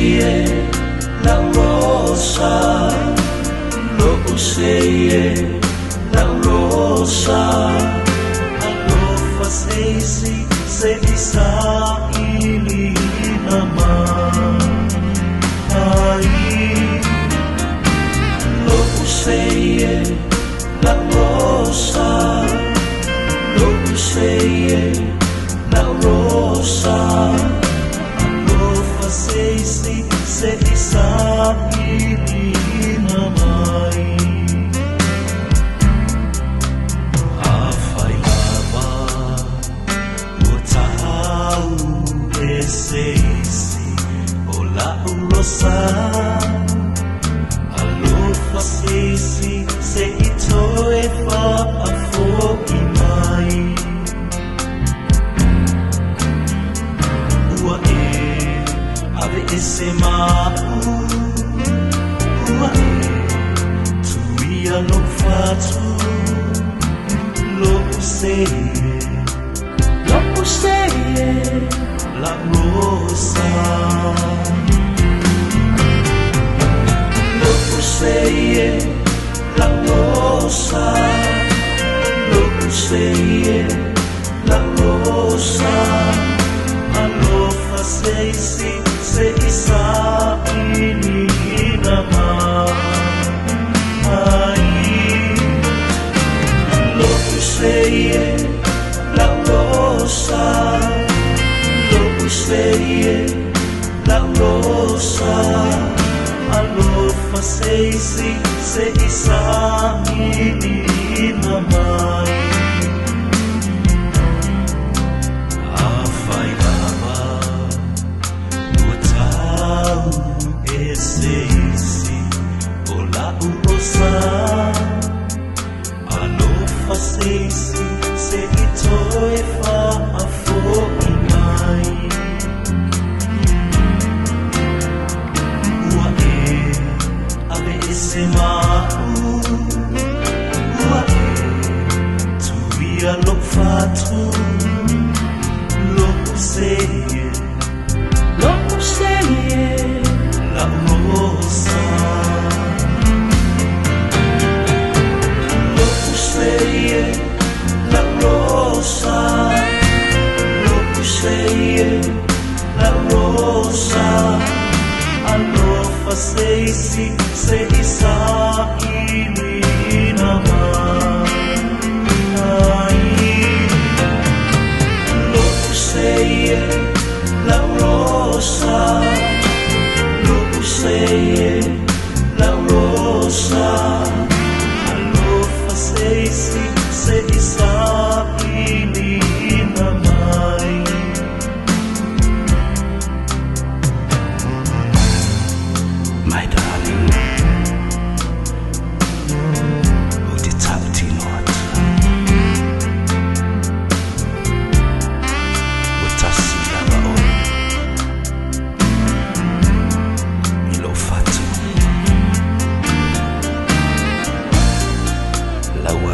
useye la rosa, lo useye la rosa, ano faceisi se isa ili naman ai, lo useye la rosa, lo useye la rosa, ano faceisi se isa ili naman. Seisi ola urosa, alo faceisi se ito e fa afo imai. Ua e ave ese mau, ua e tuia no fatu, lo useye, lo useye la rosa, lo useye la rosa, lo useye la rosa, ano faceisi se isa ili naman ai, lo useye la rosa, useye la rosa, ano faceisi se isa ili naman. Afailava no tau eseisi ola urosa, ano faceisi se ito e fa afo imai. Ese mau, ua e tuia lo fatu, lo useye la rosa, lo useye la rosa, lo useye la rosa, ano faceisi se isa ili naman ai, lo useye la rosa, lo useye la rosa, ano faceisi se isa ili naman. My darling, utithathinoth utasiyaba o ilofatu lawa